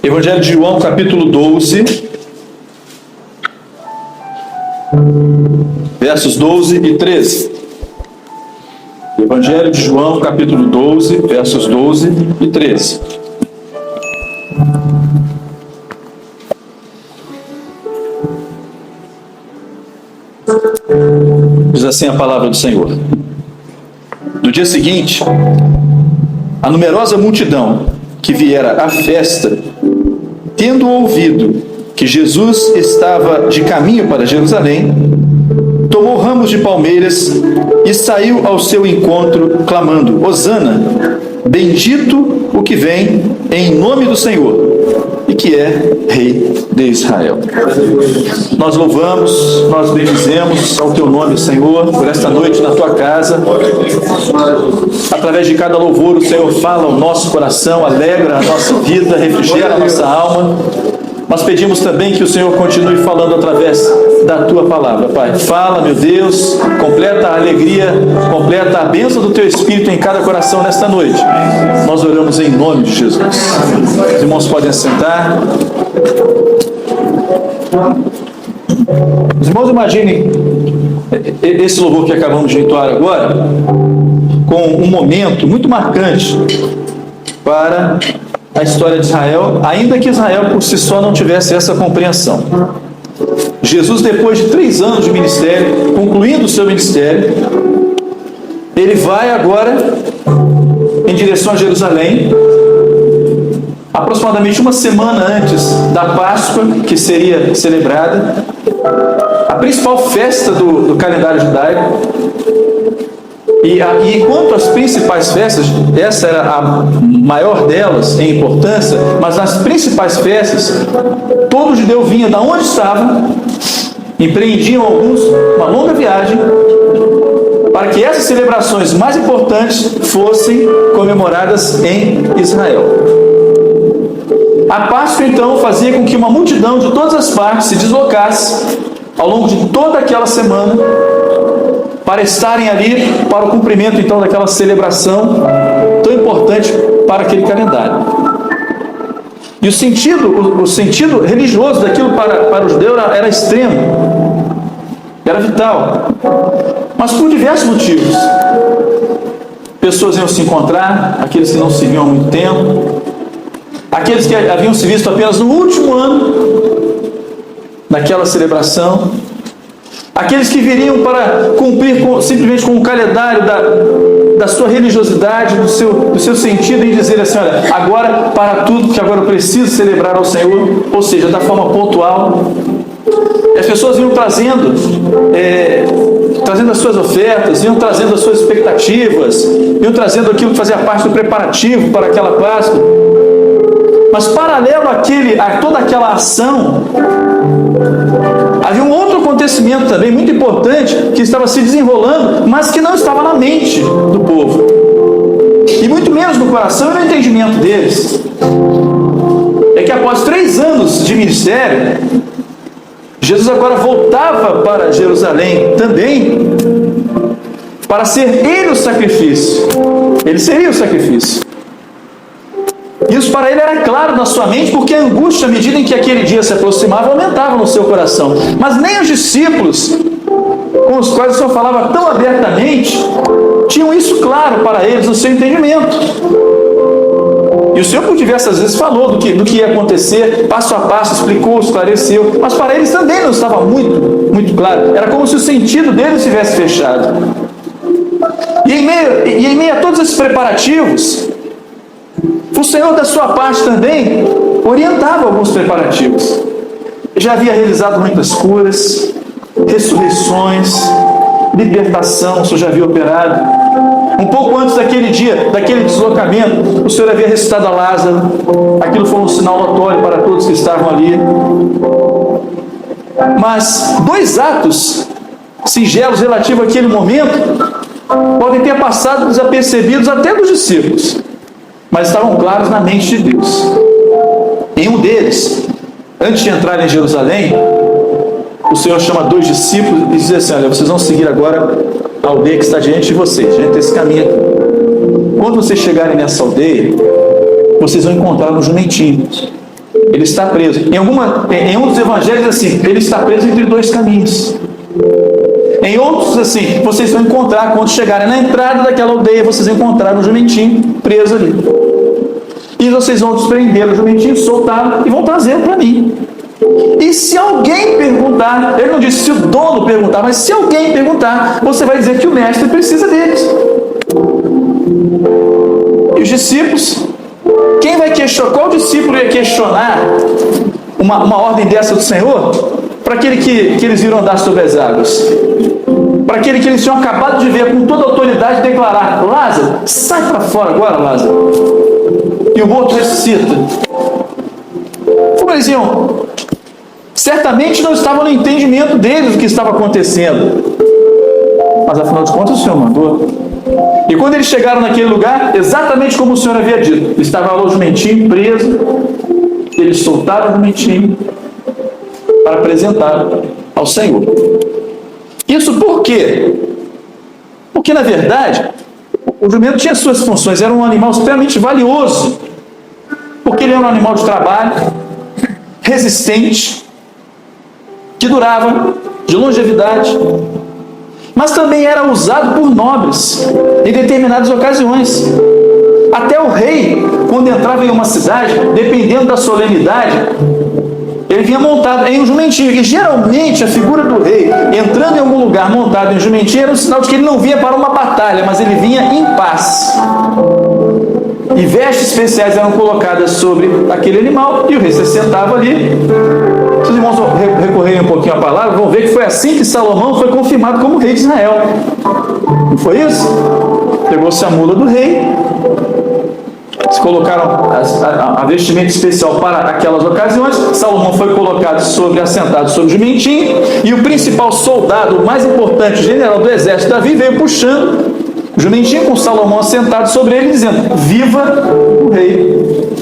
Evangelho de João, capítulo 12, versos 12 e 13. Evangelho de João, capítulo 12, versos 12 e 13. Diz assim a palavra do Senhor. No dia seguinte, a numerosa multidão que viera à festa, tendo ouvido que Jesus estava de caminho para Jerusalém, tomou ramos de palmeiras e saiu ao seu encontro, clamando: Hosana, bendito o que vem em nome do Senhor, e que é Rei de Israel. Nós louvamos, nós bendizemos ao teu nome, Senhor, por esta noite na tua casa. Através de cada louvor, o Senhor fala ao nosso coração, alegra a nossa vida, refrigera a nossa alma. Nós pedimos também que o Senhor continue falando através da tua palavra, Pai. Fala, meu Deus, completa a alegria, completa a bênção do teu Espírito em cada coração nesta noite. Nós oramos em nome de Jesus. Os irmãos podem assentar. Os irmãos, imaginem esse louvor que acabamos de entoar agora com um momento muito marcante para a história de Israel, ainda que Israel por si só não tivesse essa compreensão. Jesus, depois de 3 anos de ministério, concluindo o seu ministério, ele vai agora em direção a Jerusalém, aproximadamente uma semana antes da Páscoa, que seria celebrada, a principal festa do calendário judaico. E quanto às principais festas, essa era a maior delas em importância, mas nas principais festas, todo judeu vinha da onde estava, empreendiam alguns uma longa viagem, para que essas celebrações mais importantes fossem comemoradas em Israel. A Páscoa, então, fazia com que uma multidão de todas as partes se deslocasse ao longo de toda aquela semana, para estarem ali para o cumprimento então daquela celebração tão importante para aquele calendário. E o sentido religioso daquilo para o judeu era extremo, era vital, mas por diversos motivos. Pessoas iam se encontrar, aqueles que não se viam há muito tempo, aqueles que haviam se visto apenas no último ano daquela celebração, aqueles que viriam para cumprir simplesmente com o calendário da sua religiosidade, do seu sentido em dizer assim: olha, agora para tudo, porque agora eu preciso celebrar ao Senhor, ou seja, da forma pontual. E as pessoas iam trazendo as suas ofertas, iam trazendo as suas expectativas, iam trazendo aquilo que fazia parte do preparativo para aquela Páscoa. Mas paralelo a toda aquela ação, havia um outro acontecimento também muito importante que estava se desenrolando, mas que não estava na mente do povo, e muito menos no coração e no entendimento deles. É que após 3 anos de ministério, Jesus agora voltava para Jerusalém também, para ser ele o sacrifício. Ele seria o sacrifício. Isso para ele era claro na sua mente, porque a angústia, à medida em que aquele dia se aproximava, aumentava no seu coração. Mas nem os discípulos, com os quais o Senhor falava tão abertamente, tinham isso claro para eles no seu entendimento. E o Senhor por diversas vezes falou do que ia acontecer, passo a passo, explicou, esclareceu, mas para eles também não estava muito, muito claro. Era como se o sentido deles estivesse fechado. E em meio a todos esses preparativos, o Senhor, da sua parte também, orientava alguns preparativos. Já havia realizado muitas curas, ressurreições, libertação, o Senhor já havia operado. Um pouco antes daquele dia, daquele deslocamento, o Senhor havia ressuscitado a Lázaro. Aquilo foi um sinal notório para todos que estavam ali. Mas 2 atos singelos relativos àquele momento podem ter passado desapercebidos até dos discípulos, mas estavam claros na mente de Deus. Em um deles, antes de entrar em Jerusalém, o Senhor chama 2 discípulos e diz assim: olha, vocês vão seguir agora a aldeia que está diante de vocês, diante desse caminho aqui. Quando vocês chegarem nessa aldeia, vocês vão encontrar um jumentinho. Ele está preso. Em um dos evangelhos, assim, ele está preso entre dois caminhos. Em outros, assim, vocês vão encontrar, quando chegarem na entrada daquela aldeia, vocês encontraram um jumentinho preso ali. E vocês vão desprender o jumentinho, soltá-lo e vão trazê-lo para mim. E se alguém perguntar, ele não disse se o dono perguntar, mas se alguém perguntar, você vai dizer que o mestre precisa deles. E os discípulos, quem vai questionar? Qual discípulo ia questionar uma ordem dessa do Senhor? Para aquele que eles viram andar sobre as águas, para aquele que eles tinham acabado de ver com toda a autoridade declarar: Lázaro, sai para fora agora, Lázaro. E o outro ressuscita. Como eles iam? Certamente não estavam no entendimento deles do que estava acontecendo, mas afinal de contas o Senhor mandou. E quando eles chegaram naquele lugar, exatamente como o Senhor havia dito, estava lá o jumentinho preso, eles soltaram o jumentinho para apresentar ao Senhor. Isso por quê? Porque na verdade o jumento tinha suas funções, era um animal extremamente valioso, porque ele era um animal de trabalho, resistente, que durava, de longevidade, mas também era usado por nobres em determinadas ocasiões. Até o rei, quando entrava em uma cidade, dependendo da solenidade, ele vinha montado em um jumentinho. E geralmente a figura do rei entrando em algum lugar montado em um jumentinho era um sinal de que ele não vinha para uma batalha, mas ele vinha em paz. E vestes especiais eram colocadas sobre aquele animal e o rei se sentava ali. Se os irmãos recorrerem um pouquinho à palavra, vão ver que foi assim que Salomão foi confirmado como rei de Israel. Não foi isso? Pegou-se a mula do rei, se colocaram a vestimenta especial para aquelas ocasiões. Salomão foi colocado assentado sobre o jumentinho, e o principal soldado, o mais importante, o general do exército Davi, veio puxando o jumentinho com Salomão assentado sobre ele, dizendo: viva o rei.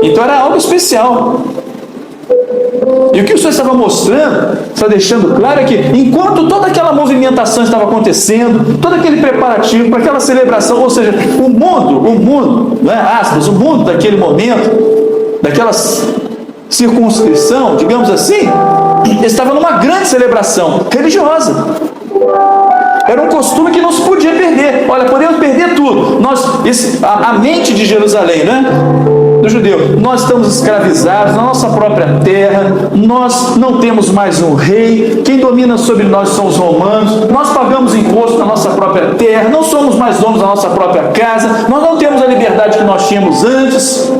Então era algo especial. E o que o Senhor estava mostrando, está deixando claro, é que enquanto toda aquela movimentação estava acontecendo, todo aquele preparativo para aquela celebração, ou seja, o mundo, né, aspas, o mundo daquele momento, daquela circunscrição, digamos assim, estava numa grande celebração religiosa. Era um costume que não se podia perder. Olha, podemos perder tudo. A mente de Jerusalém, né? Do judeu, nós estamos escravizados na nossa própria terra, nós não temos mais um rei, quem domina sobre nós são os romanos, nós pagamos imposto na nossa própria terra, não somos mais donos da nossa própria casa, nós não temos a liberdade que nós tínhamos antes,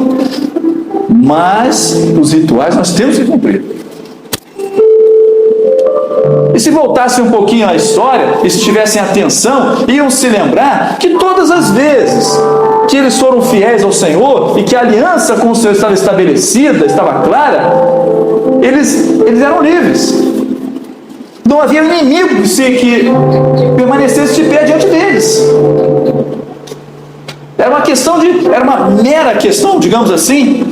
mas os rituais nós temos que cumprir. E se voltassem um pouquinho à história, e se tivessem atenção, iam se lembrar que todas as vezes que eles foram fiéis ao Senhor e que a aliança com o Senhor estava estabelecida, estava clara, eles eram livres. Não havia inimigo que permanecesse de pé diante deles. Era uma mera questão, digamos assim,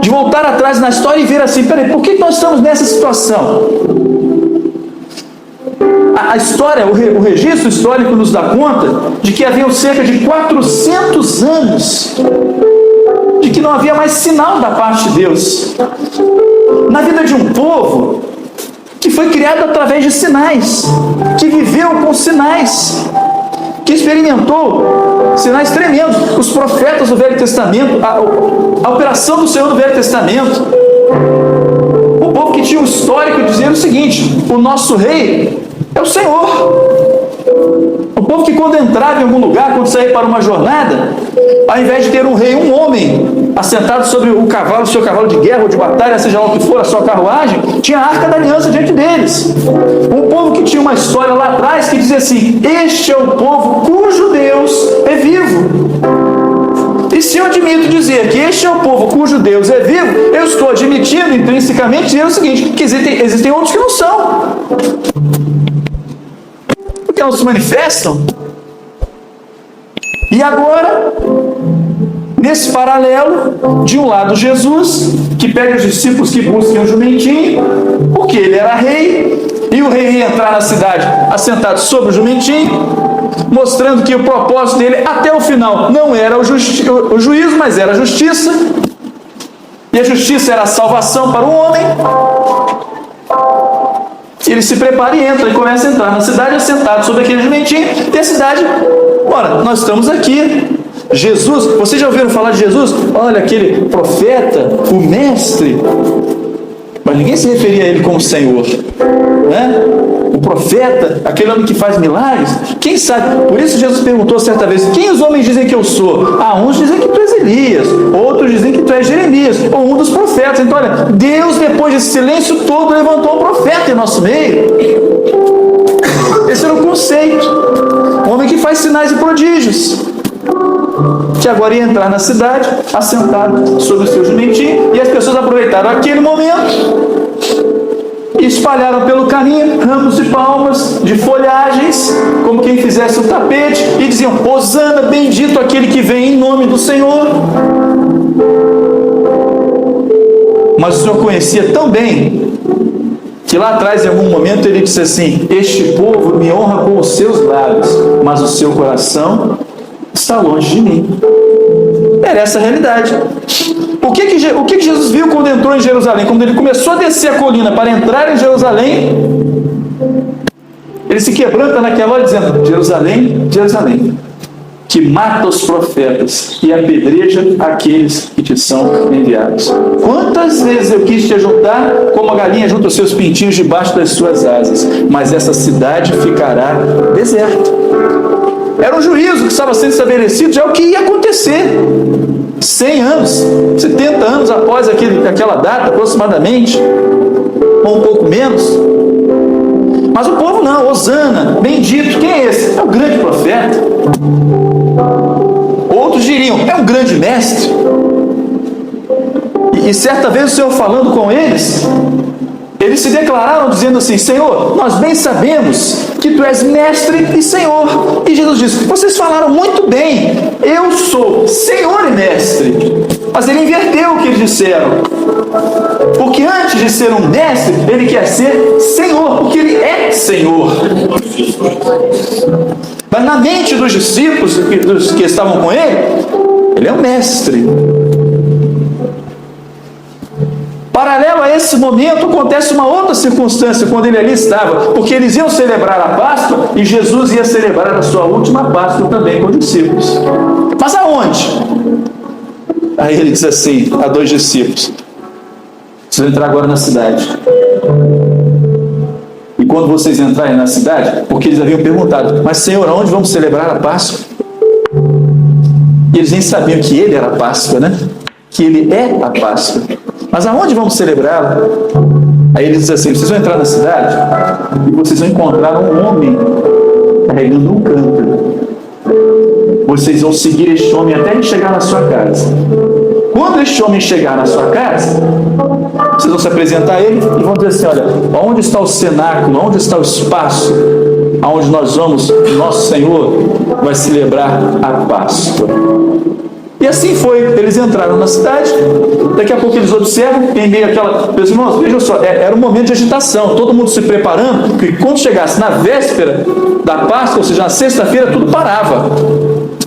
de voltar atrás na história e ver assim: peraí, por que nós estamos nessa situação? A história, o registro histórico nos dá conta de que haviam cerca de 400 anos de que não havia mais sinal da parte de Deus na vida de um povo que foi criado através de sinais, que viveu com sinais, que experimentou sinais tremendos. Os profetas do Velho Testamento, a operação do Senhor no Velho Testamento, um povo que tinha um histórico dizendo o seguinte: o nosso rei é o Senhor. O povo que quando entrava em algum lugar, quando saía para uma jornada, ao invés de ter um rei, um homem assentado sobre o cavalo, o seu cavalo de guerra ou de batalha, seja lá o que for, a sua carruagem, tinha a Arca da Aliança diante deles. Um povo que tinha uma história lá atrás que dizia assim: este é o povo cujo Deus é vivo. E se eu admito dizer que este é o povo cujo Deus é vivo, eu estou admitindo intrinsecamente dizendo o seguinte: que existem outros que não são, porque não se manifestam. E agora, nesse paralelo, de um lado Jesus, que pede os discípulos que busquem o jumentinho, porque ele era rei, e o rei ia entrar na cidade assentado sobre o jumentinho, mostrando que o propósito dele até o final não era o juízo, mas era a justiça. E a justiça era a salvação para o homem. Ele se prepara e entra, e começa a entrar na cidade, assentado sobre aquele jumentinho, e a cidade, ora, nós estamos aqui. Jesus, vocês já ouviram falar de Jesus? Olha, aquele profeta, o mestre, mas ninguém se referia a ele como Senhor, né? O profeta, aquele homem que faz milagres, quem sabe? Por isso Jesus perguntou certa vez: quem os homens dizem que eu sou? Uns dizem que tu és Elias, outros dizem que tu és Jeremias, ou um dos profetas. Então olha, Deus, depois desse silêncio todo, levantou um profeta em nosso meio. Esse era o conceito. Um homem que faz sinais e prodígios, que agora ia entrar na cidade, assentado sobre o seu jumentinho, e as pessoas aproveitaram aquele momento e espalharam pelo caminho ramos de palmas, de folhagens, como quem fizesse um tapete, e diziam: Hosana, bendito aquele que vem em nome do Senhor. Mas o Senhor conhecia tão bem, que lá atrás, em algum momento, ele disse assim: este povo me honra com os seus lábios, mas o seu coração está longe de mim. Era essa a realidade. O que Jesus viu quando entrou em Jerusalém? Quando ele começou a descer a colina para entrar em Jerusalém, ele se quebranta naquela hora dizendo: Jerusalém, Jerusalém, que mata os profetas e apedreja aqueles que te são enviados. Quantas vezes eu quis te ajuntar como a galinha junta os seus pintinhos debaixo das suas asas, mas essa cidade ficará deserta. Era um juízo que estava sendo estabelecido, já o que ia acontecer. 100 anos, 70 anos após aquela data, aproximadamente, ou um pouco menos. Mas o povo não: Hosana, bendito. Quem é esse? É o grande profeta. Outros diriam: é um grande mestre. E certa vez o Senhor falando com eles se declararam dizendo assim: Senhor, nós bem sabemos que Tu és mestre e Senhor. E Jesus disse: vocês falaram muito bem, eu sou Senhor e mestre. Mas ele inverteu o que eles disseram, porque antes de ser um mestre, ele quer ser Senhor, porque ele é Senhor. Mas na mente dos discípulos, dos que estavam com ele é um mestre. Paralelo a esse momento, acontece uma outra circunstância quando ele ali estava, porque eles iam celebrar a Páscoa e Jesus ia celebrar a sua última Páscoa também com os discípulos. Mas aonde? Aí ele diz assim a 2 discípulos: vocês vão entrar agora na cidade. E quando vocês entrarem na cidade, porque eles haviam perguntado: mas Senhor, aonde vamos celebrar a Páscoa? E eles nem sabiam que ele era a Páscoa, né? Que ele é a Páscoa. Mas aonde vamos celebrá-la? Aí ele diz assim: vocês vão entrar na cidade e vocês vão encontrar um homem carregando um cântaro. Vocês vão seguir este homem até ele chegar na sua casa. Quando este homem chegar na sua casa, vocês vão se apresentar a ele e vão dizer assim: olha, onde está o cenáculo, onde está o espaço aonde nós vamos, nosso Senhor vai celebrar a Páscoa. E assim foi, eles entraram na cidade, daqui a pouco eles observam, em meio àquela... Meus irmãos, vejam só, era um momento de agitação, todo mundo se preparando, porque quando chegasse na véspera da Páscoa, ou seja, na sexta-feira, tudo parava.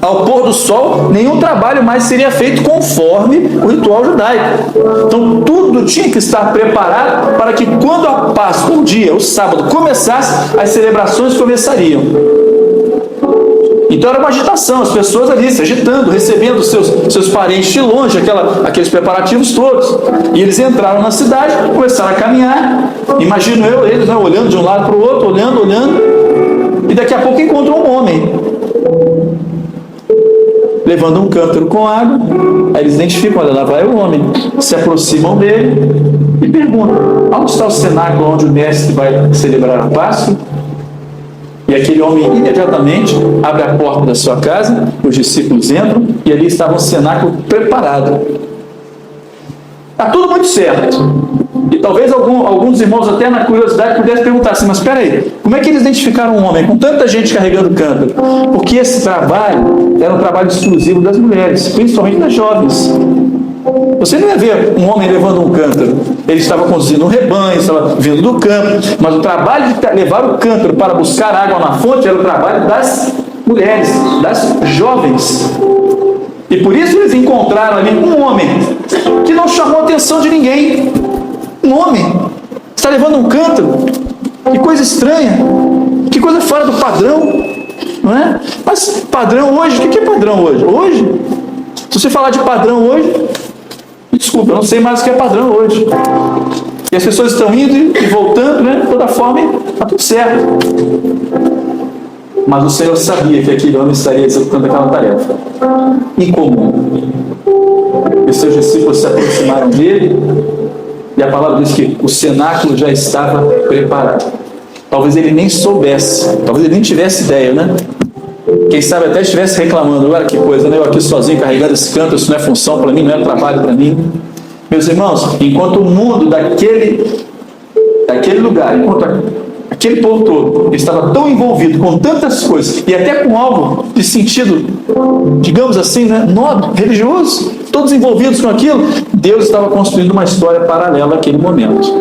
Ao pôr do sol, nenhum trabalho mais seria feito conforme o ritual judaico. Então, tudo tinha que estar preparado para que quando a Páscoa, um dia, o sábado, começasse, as celebrações começariam. Então era uma agitação, as pessoas ali se agitando, recebendo seus parentes de longe, aqueles preparativos todos. E eles entraram na cidade, começaram a caminhar, imagino eles, né, olhando de um lado para o outro, olhando, e daqui a pouco encontram um homem, levando um cântaro com água. Aí eles identificam: olha, lá vai o homem. Se aproximam dele e perguntam: onde está o cenáculo onde o mestre vai celebrar a Páscoa? E aquele homem imediatamente abre a porta da sua casa, os discípulos entram e ali estava um cenáculo preparado. Está tudo muito certo. E talvez alguns irmãos, até na curiosidade, pudessem perguntar assim: mas espera aí, como é que eles identificaram um homem com tanta gente carregando cântaro? Porque esse trabalho era um trabalho exclusivo das mulheres, principalmente das jovens. Você não ia ver um homem levando um cântaro. Ele estava conduzindo um rebanho, estava vindo do campo, mas o trabalho de levar o cântaro para buscar água na fonte era o trabalho das mulheres, das jovens. E por isso eles encontraram ali um homem que não chamou atenção posição de ninguém. Um homem está levando um cântaro. Que coisa estranha. Que coisa fora do padrão. Não é? Mas padrão hoje, o que é padrão hoje? Hoje, se você falar de padrão hoje, desculpa, eu não sei mais o que é padrão hoje. E as pessoas estão indo e voltando, né? De toda forma, está tudo certo. Mas o Senhor sabia que aquele homem estaria executando aquela tarefa incomum. E os seus discípulos se aproximaram dele, e a palavra diz que o cenáculo já estava preparado. Talvez ele nem soubesse, talvez ele nem tivesse ideia, né? Quem sabe até estivesse reclamando, agora que coisa, né? Eu aqui sozinho carregando esse canto, isso não é função para mim, não é trabalho para mim. Meus irmãos, enquanto o mundo daquele lugar, enquanto aquele povo todo estava tão envolvido com tantas coisas, e até com algo de sentido, digamos assim, né, nobre, religioso, todos envolvidos com aquilo, Deus estava construindo uma história paralela àquele momento.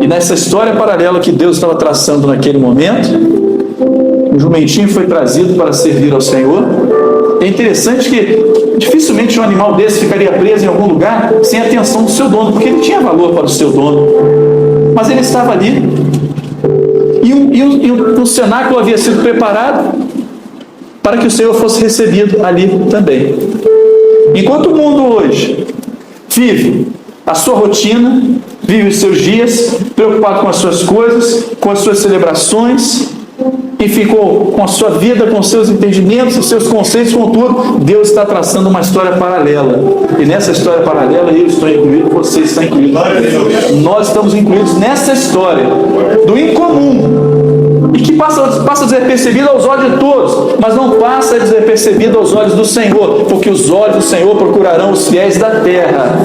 E nessa história paralela que Deus estava traçando naquele momento, o jumentinho foi trazido para servir ao Senhor. É interessante que dificilmente um animal desse ficaria preso em algum lugar sem a atenção do seu dono, porque ele tinha valor para o seu dono. Mas ele estava ali, e um cenáculo havia sido preparado para que o Senhor fosse recebido ali também. Enquanto o mundo hoje vive a sua rotina, vive os seus dias, preocupado com as suas coisas, com as suas celebrações, e ficou com a sua vida, com os seus entendimentos, os seus conceitos, com tudo, Deus está traçando uma história paralela. E nessa história paralela, eu estou incluído, você está incluído. Nós estamos incluídos nessa história do incomum, e que passa despercebido aos olhos de todos, mas não passa despercebido aos olhos do Senhor, porque os olhos do Senhor procurarão os fiéis da terra.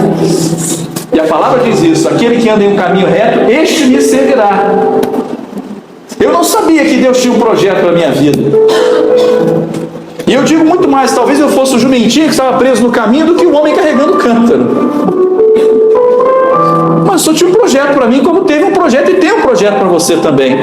E a palavra diz isso: aquele que anda em um caminho reto, este me servirá. Eu não sabia que Deus tinha um projeto para a minha vida. E eu digo muito mais, talvez eu fosse o jumentinho que estava preso no caminho do que o homem carregando o cântaro. Mas só tinha um projeto para mim, como teve um projeto e tem um projeto para você também.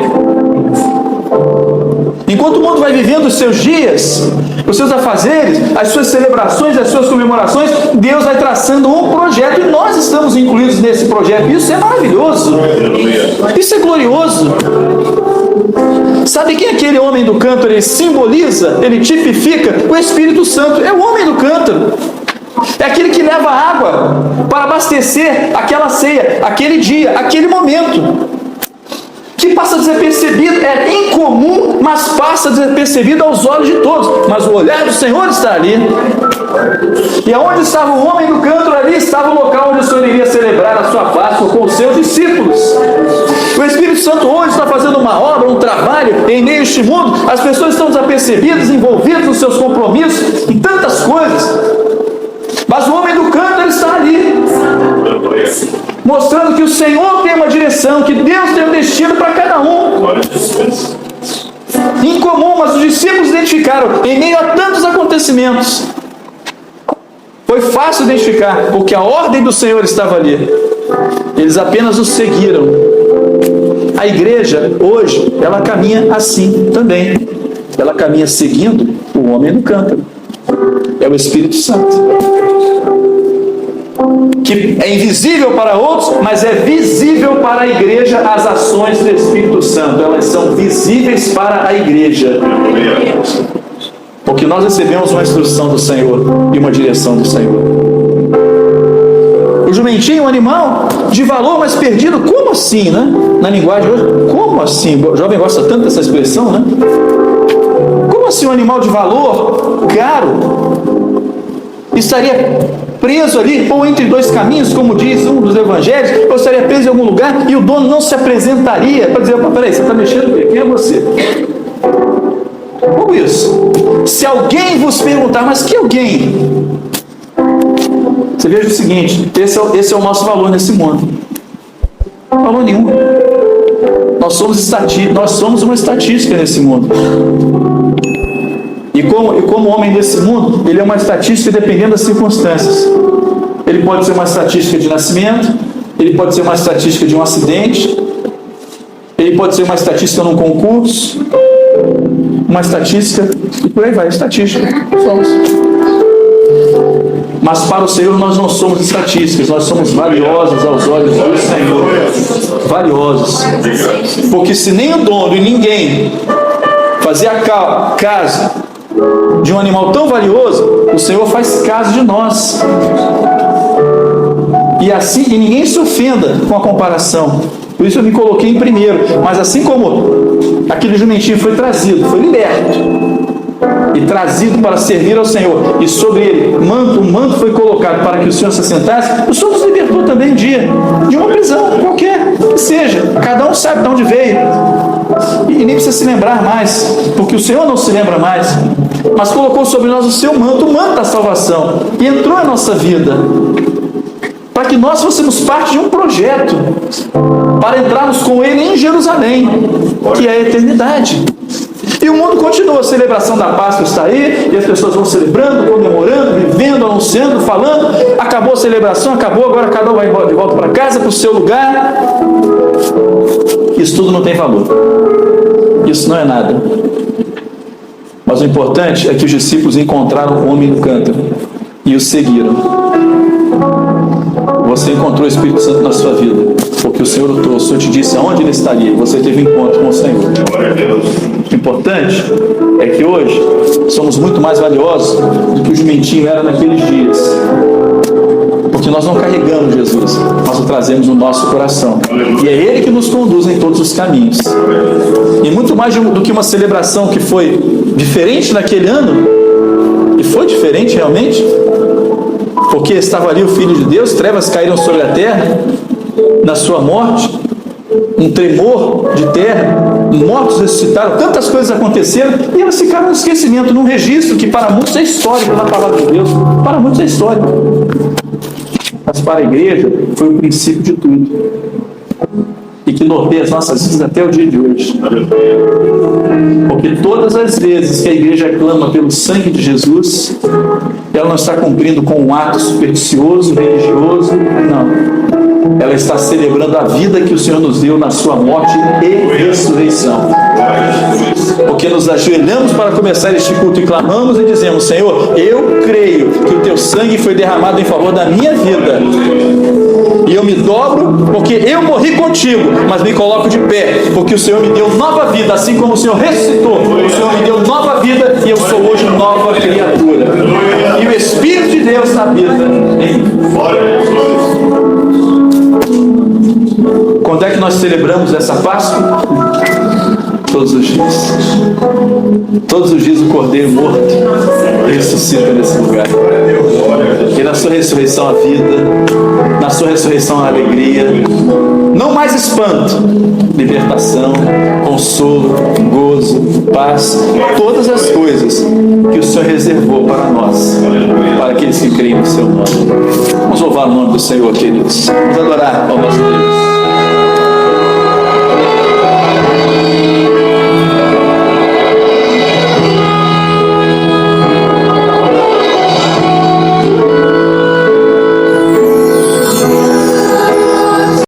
Enquanto o mundo vai vivendo os seus dias, os seus afazeres, as suas celebrações, as suas comemorações, Deus vai traçando um projeto e nós estamos incluídos nesse projeto. Isso é maravilhoso. Isso é glorioso. Sabe quem é aquele homem do cântaro? Ele simboliza, ele tipifica o Espírito Santo. É o homem do cântaro. É aquele que leva água para abastecer aquela ceia, aquele dia, aquele momento. Que passa desapercebido, é incomum, mas passa desapercebido aos olhos de todos. Mas o olhar do Senhor está ali. E aonde estava o homem do cântaro, ali estava o local onde o Senhor iria celebrar a sua Páscoa com os seus discípulos. O Espírito Santo hoje está fazendo uma obra, um trabalho em meio a este mundo. As pessoas estão desapercebidas, envolvidas nos seus compromissos, em tantas coisas. Mas o homem do cântaro está ali, mostrando que o Senhor tem uma direção, que Deus tem um destino para cada um. Incomum, mas os discípulos identificaram em meio a tantos acontecimentos. Foi fácil identificar, porque a ordem do Senhor estava ali. Eles apenas o seguiram. A igreja, hoje, ela caminha assim também. Ela caminha seguindo o homem do cântaro. É o Espírito Santo. Que é invisível para outros, mas é visível para a igreja. As ações do Espírito Santo, elas são visíveis para a igreja. Porque nós recebemos uma instrução do Senhor e uma direção do Senhor. O jumentinho, um animal de valor, mas perdido. Como assim, né? Na linguagem hoje, como assim? O jovem gosta tanto dessa expressão, né? Como assim um animal de valor, caro, estaria preso ali, ou entre dois caminhos, como diz um dos evangelhos, ou estaria preso em algum lugar, e o dono não se apresentaria para dizer: peraí, você está mexendo com ele? Quem é você? Como isso? Se alguém vos perguntar, mas que alguém? Você veja o seguinte, esse é o nosso valor nesse mundo. Valor nenhum. Nós somos uma estatística nesse mundo. E como homem desse mundo, ele é uma estatística dependendo das circunstâncias. Ele pode ser uma estatística de nascimento, ele pode ser uma estatística de um acidente, ele pode ser uma estatística num concurso, uma estatística, e por aí vai, estatística. Somos. Mas para o Senhor nós não somos estatísticas, nós somos valiosos aos olhos do Senhor. Valiosos. Porque se nem o dono e ninguém fazia caso de um animal tão valioso, o Senhor faz caso de nós. E assim, e ninguém se ofenda com a comparação. Por isso eu me coloquei em primeiro. Mas assim como aquele jumentinho foi trazido, foi liberto e trazido para servir ao Senhor, e sobre ele um manto foi colocado para que o Senhor se assentasse, o Senhor nos libertou também de uma prisão qualquer que seja. Cada um sabe de onde veio e nem precisa se lembrar mais, porque o Senhor não se lembra mais, mas colocou sobre nós o seu manto, o manto da salvação, e entrou em nossa vida para que nós fôssemos parte de um projeto para entrarmos com ele em Jerusalém, que é a eternidade. E o mundo continua, a celebração da Páscoa está aí, e as pessoas vão celebrando, comemorando, vivendo, anunciando, falando. Acabou a celebração, acabou, agora cada um vai de volta para casa, para o seu lugar. Isso tudo não tem valor. Isso não é nada. Mas o importante é que os discípulos encontraram o homem no cântaro e o seguiram. Você encontrou o Espírito Santo na sua vida, porque o Senhor o trouxe. O Senhor te disse aonde ele estaria. Você teve um encontro com o Senhor. O importante é que hoje somos muito mais valiosos do que o jumentinho era naqueles dias, porque nós não carregamos Jesus, nós o trazemos no nosso coração, e é Ele que nos conduz em todos os caminhos. E muito mais do que uma celebração que foi diferente naquele ano, e foi diferente realmente, porque estava ali o Filho de Deus, trevas caíram sobre a terra na sua morte, um tremor de terra, mortos ressuscitaram, tantas coisas aconteceram, e elas ficaram no esquecimento, num registro que para muitos é histórico na palavra de Deus, para muitos é histórico, mas para a igreja foi o princípio de tudo, e que norteia as nossas vidas até o dia de hoje. Porque todas as vezes que a igreja clama pelo sangue de Jesus, ela não está cumprindo com um ato supersticioso, religioso, não. Ela está celebrando a vida que o Senhor nos deu na sua morte e ressurreição. Porque nos ajoelhamos para começar este culto e clamamos e dizemos: Senhor, eu creio que o teu sangue foi derramado em favor da minha vida, e eu me dobro porque eu morri contigo, mas me coloco de pé porque o Senhor me deu nova vida. Assim como o Senhor ressuscitou, o Senhor me deu nova vida, e eu sou hoje nova criatura, e o Espírito de Deus habita em mim. Quando é que nós celebramos essa Páscoa? Todos os dias. Todos os dias o Cordeiro morto ressuscita nesse lugar. E na sua ressurreição a vida, na sua ressurreição a alegria, não mais espanto, libertação, consolo, gozo, paz, todas as coisas que o Senhor reservou para nós, para aqueles que creem no seu nome. Vamos louvar o nome do Senhor, queridos. Vamos adorar ao nosso Deus.